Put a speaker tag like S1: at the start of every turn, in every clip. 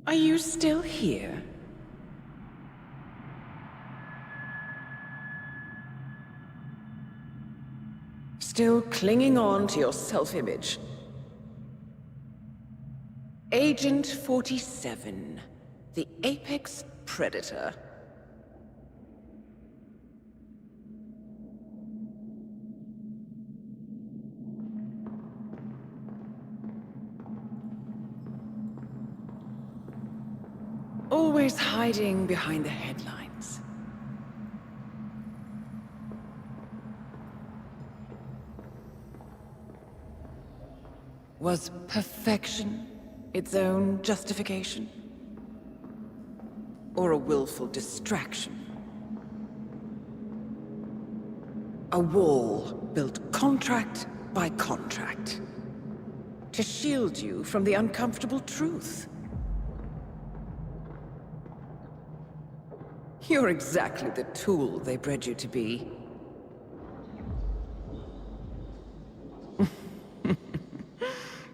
S1: Are you still here? Still clinging on to your self-image? Agent 47, the apex predator. Always hiding behind the headlines. Was perfection its own justification? Or a willful distraction? A wall built contract by contract to shield you from the uncomfortable truth. You're exactly the tool they bred you to be.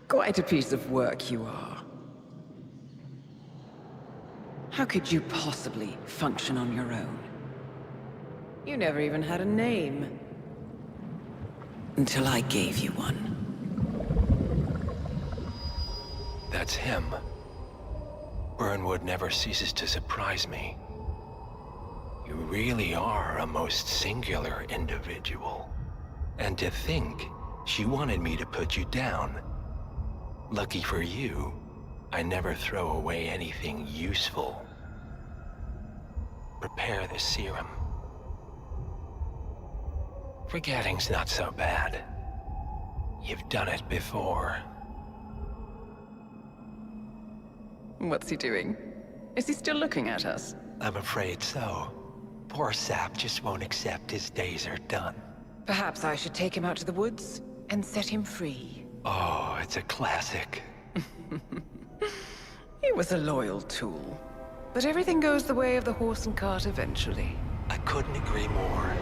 S1: Quite a piece of work you are. How could you possibly function on your own? You never even had a name. Until I gave you one.
S2: That's him. Burnwood never ceases to surprise me. You really are a most singular individual. And to think, she wanted me to put you down. Lucky for you, I never throw away anything useful. Prepare the serum. Forgetting's not so bad. You've done it before.
S1: What's he doing? Is he still looking at us?
S2: I'm afraid so. Poor sap just won't accept his days are done.
S1: Perhaps I should take him out to the woods and set him free.
S2: Oh, it's a classic.
S1: He was a loyal tool. But everything goes the way of the horse and cart eventually.
S2: I couldn't agree more.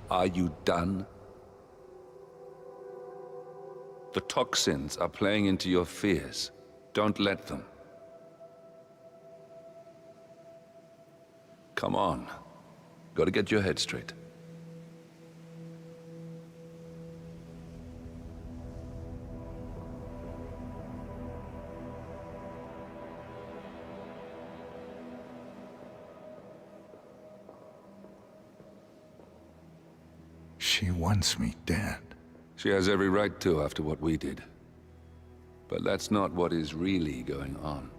S3: Are you done? The toxins are playing into your fears. Don't let them. Come on. Gotta get your head straight.
S4: She wants me dead.
S3: She has every right to after what we did. But that's not what is really going on.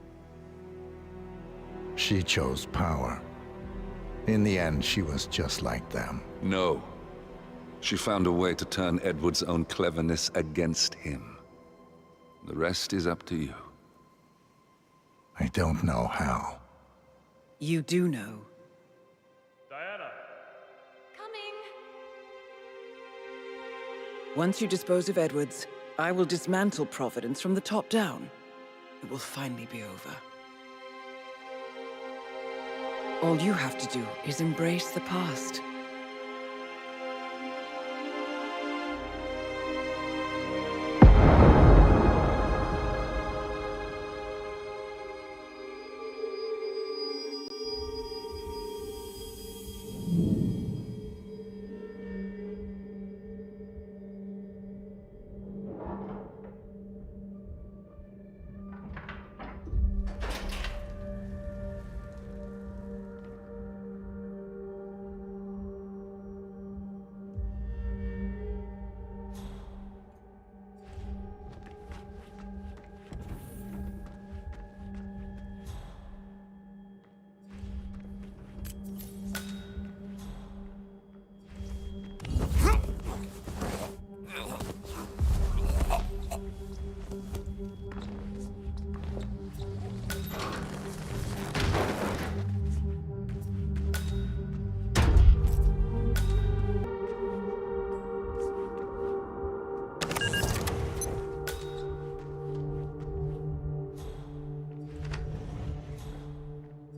S4: She chose power. In the end, she was just like them.
S3: No. She found a way to turn Edward's own cleverness against him. The rest is up to you.
S4: I don't know how.
S1: You do know.
S5: Diana!
S6: Coming!
S1: Once you dispose of Edwards, I will dismantle Providence from the top down. It will finally be over. All you have to do is embrace the past.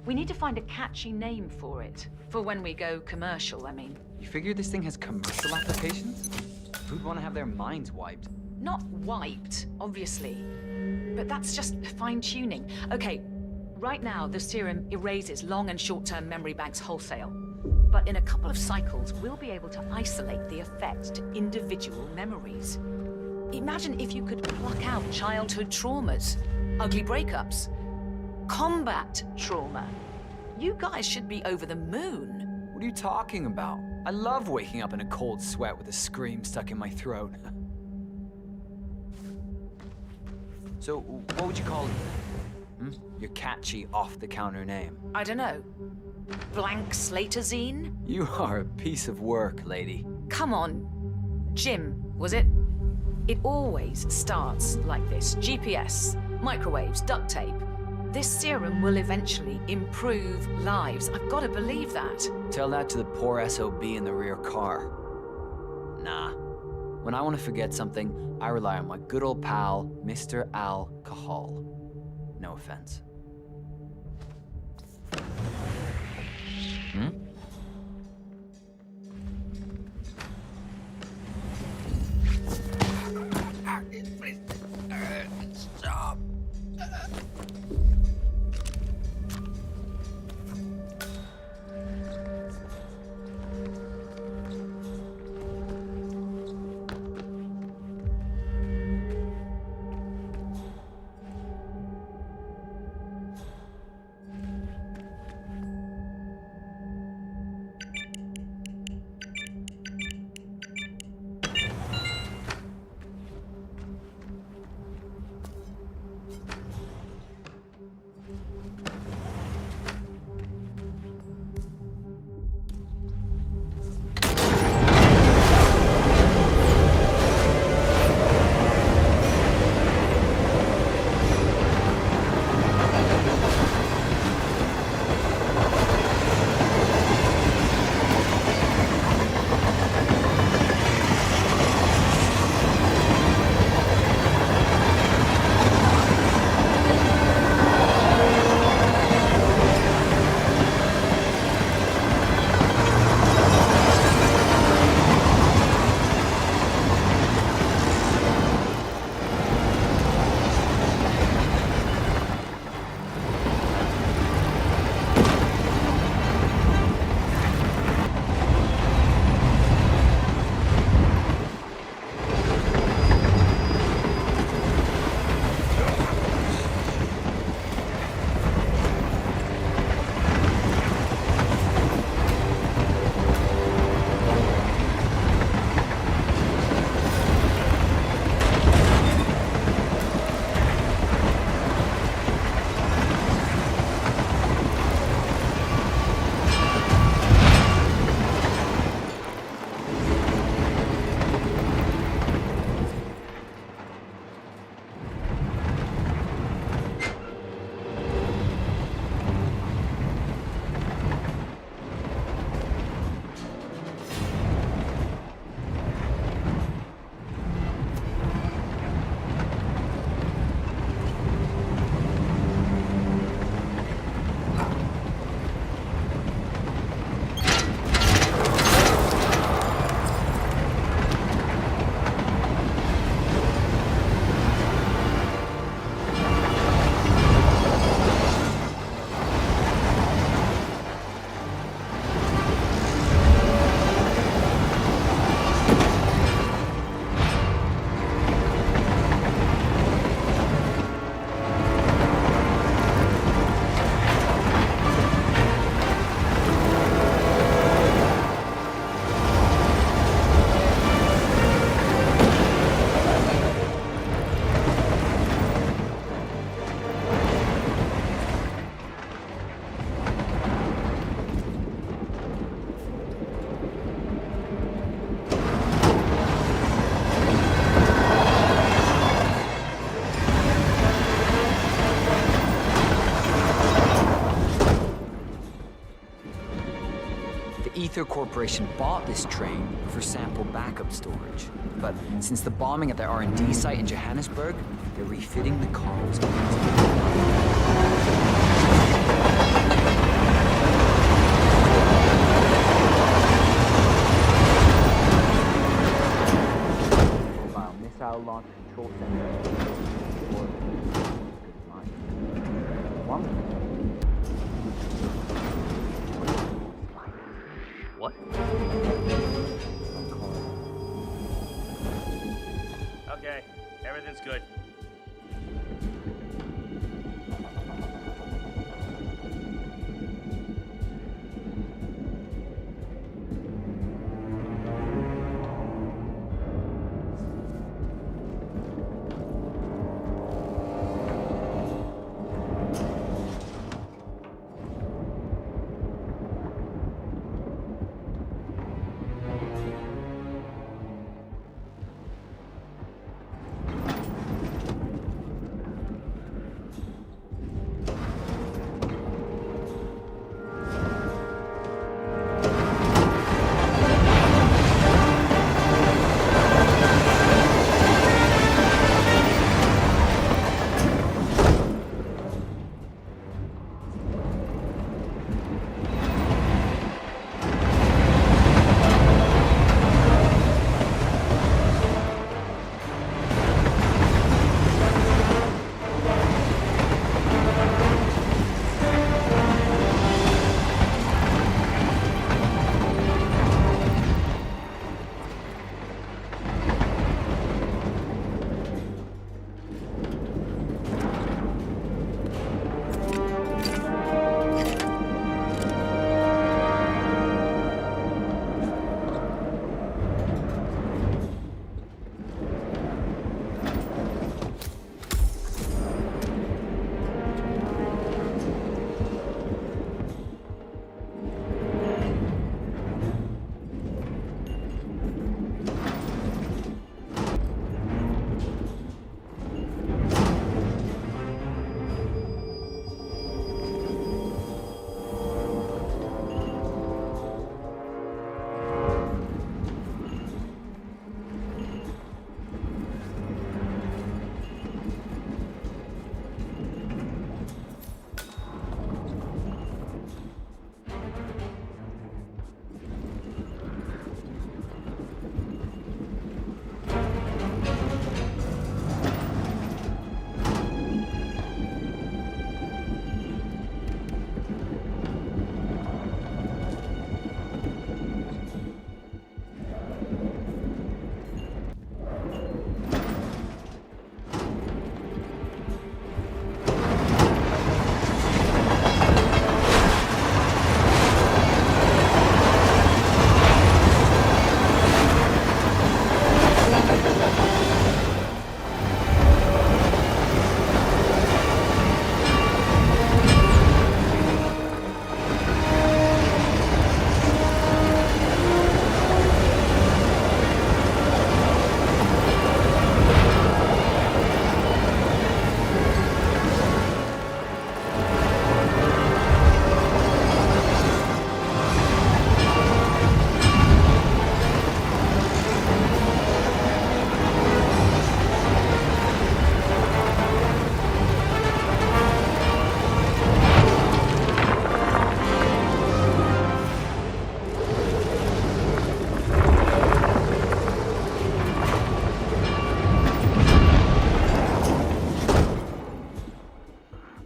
S6: We need to find a catchy name for it. For when we go commercial, I mean.
S7: You figure this thing has commercial applications? Who'd want to have their minds wiped?
S6: Not wiped, obviously. But that's just fine-tuning. Okay, right now the serum erases long and short-term memory banks wholesale. But in a couple of cycles, we'll be able to isolate the effect to individual memories. Imagine if you could pluck out childhood traumas, ugly breakups, combat trauma. You guys should be over the moon.
S7: What are you talking about? I love waking up in a cold sweat with a scream stuck in my throat. So, what would you call it? Your catchy, off-the-counter name.
S6: I don't know. Blank Slaterzine?
S7: You are a piece of work, lady.
S6: Come on. Jim, was it? It always starts like this. GPS, microwaves, duct tape. This serum will eventually improve lives. I've got to believe that.
S7: Tell that to the poor SOB in the rear car. Nah. When I want to forget something, I rely on my good old pal, Mr. Alcohol. No offense.
S2: Stop.
S7: Ether Corporation bought this train for sample backup storage. But since the bombing at their R&D site in Johannesburg, they're refitting the cars. Missile launch control center.
S8: What? Okay, everything's good.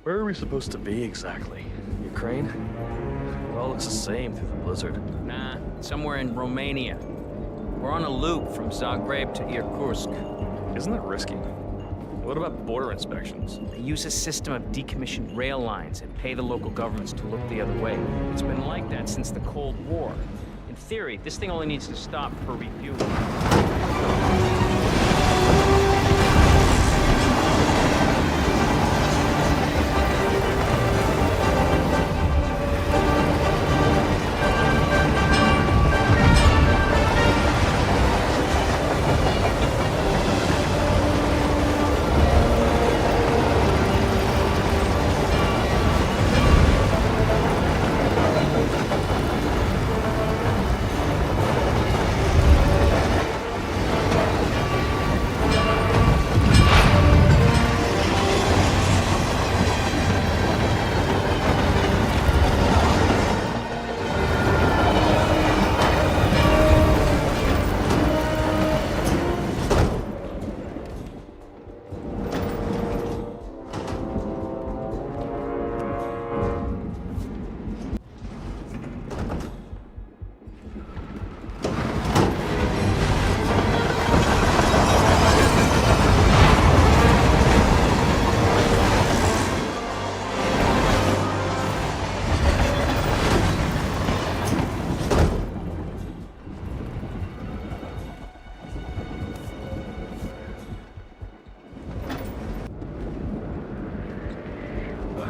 S5: Where are we supposed to be exactly? Ukraine? It all looks the same through the blizzard.
S7: Nah, somewhere in Romania. We're on a loop from Zagreb to Irkutsk.
S5: Isn't that risky? What about border inspections?
S7: They use a system of decommissioned rail lines and pay the local governments to look the other way. It's been like that since the Cold War. In theory, this thing only needs to stop for refueling.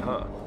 S5: huh?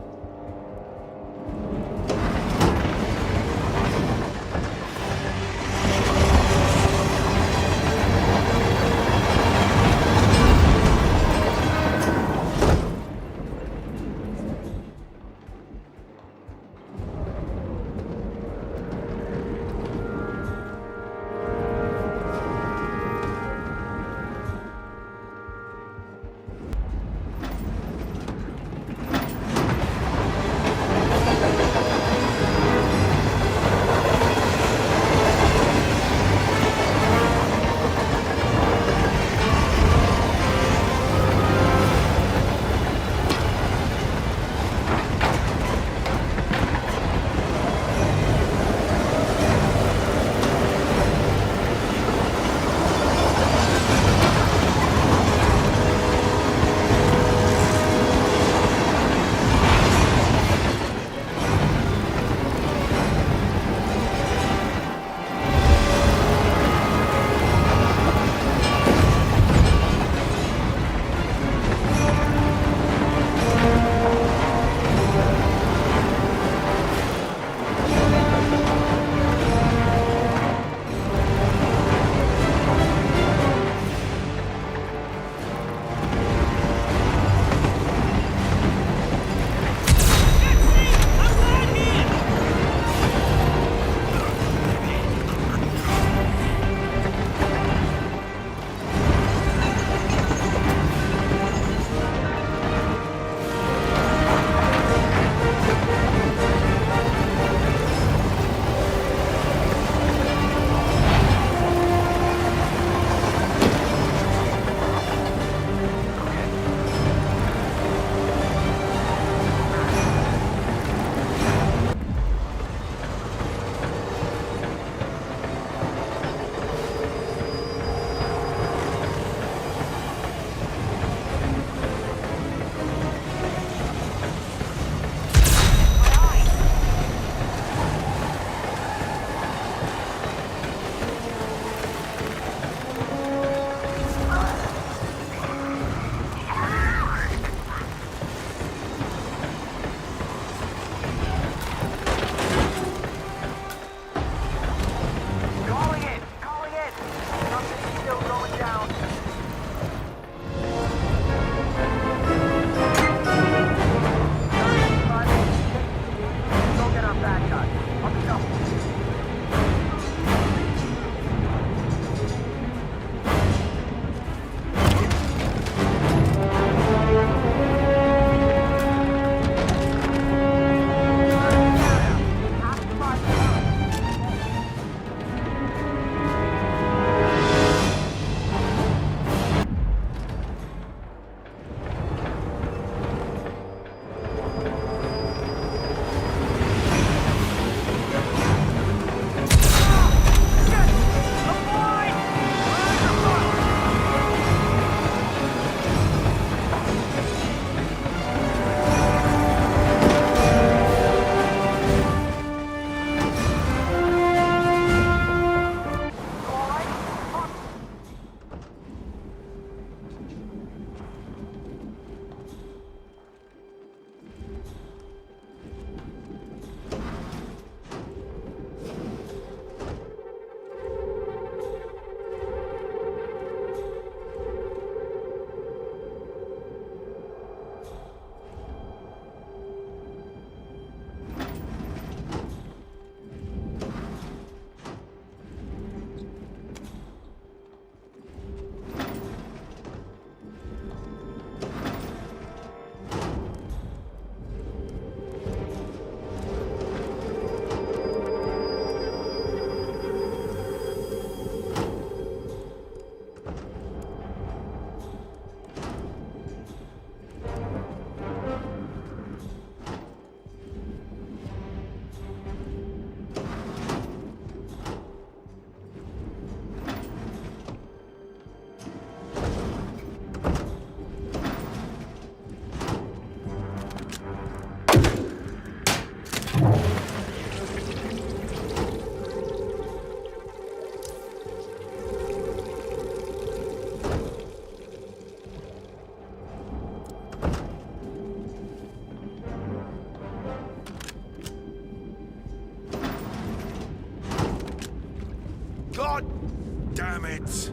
S4: facts.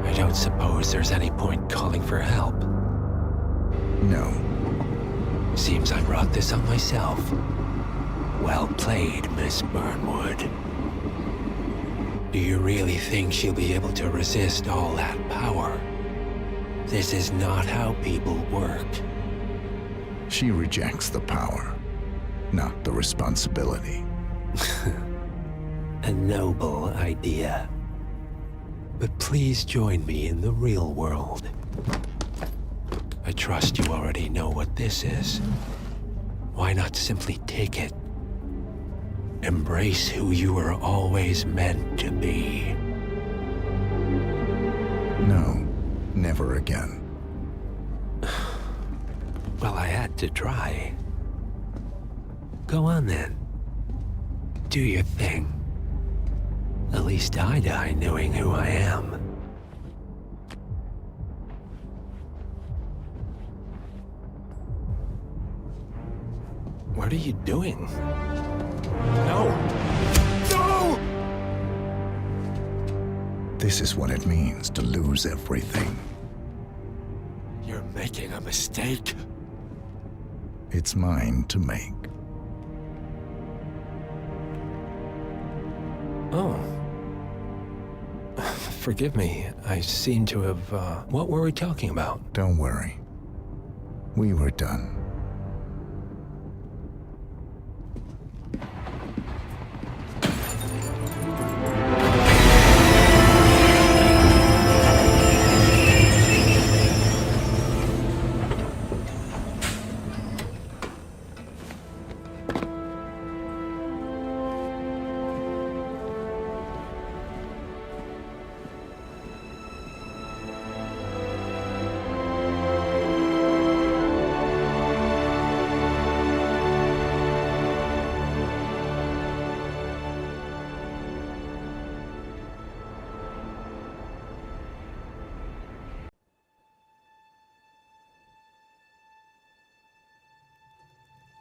S2: I don't suppose there's any point calling for help.
S4: No.
S2: Seems I brought this on myself. Well played, Miss Burnwood. Do you really think she'll be able to resist all that power? This is not how people work.
S4: She rejects the power, not the responsibility.
S2: A noble idea. But please join me in the real world. I trust you already know what this is. Why not simply take it? Embrace who you were always meant to be.
S4: No, never again.
S2: Well, I had to try. Go on then. Do your thing. At least I die knowing who I am. What are you doing? No! No!
S4: This is what it means to lose everything.
S2: You're making a mistake.
S4: It's mine to make.
S2: Oh. Forgive me. I seem to have, What were we talking about?
S4: Don't worry. We were done.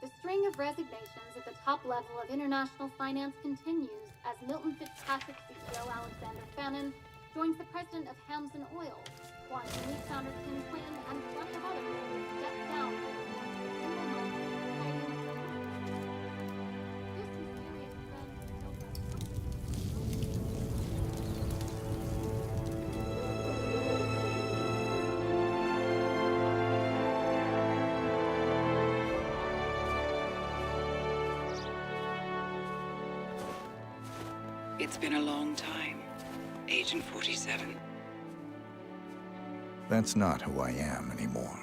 S9: The string of resignations at the top level of international finance continues as Milton Fitzpatrick CEO Alexander Fannin joins the president of Hamson Oil, Quantum Leap founder Tim Quinn, and plenty of others who step down from the board of the single most exciting This mysterious trend is
S1: It's been a long time, Agent 47.
S4: That's not who I am anymore.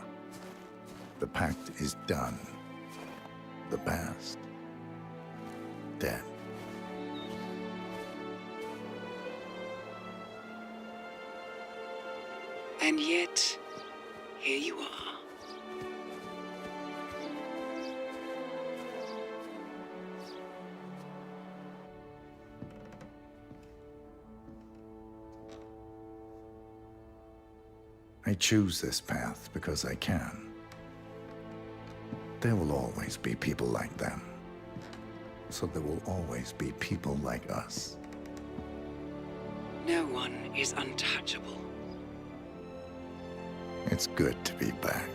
S4: The pact is done. The past, dead.
S1: And yet, here you are.
S4: I choose this path because I can. There will always be people like them. So there will always be people like us.
S1: No one is untouchable.
S4: It's good to be back.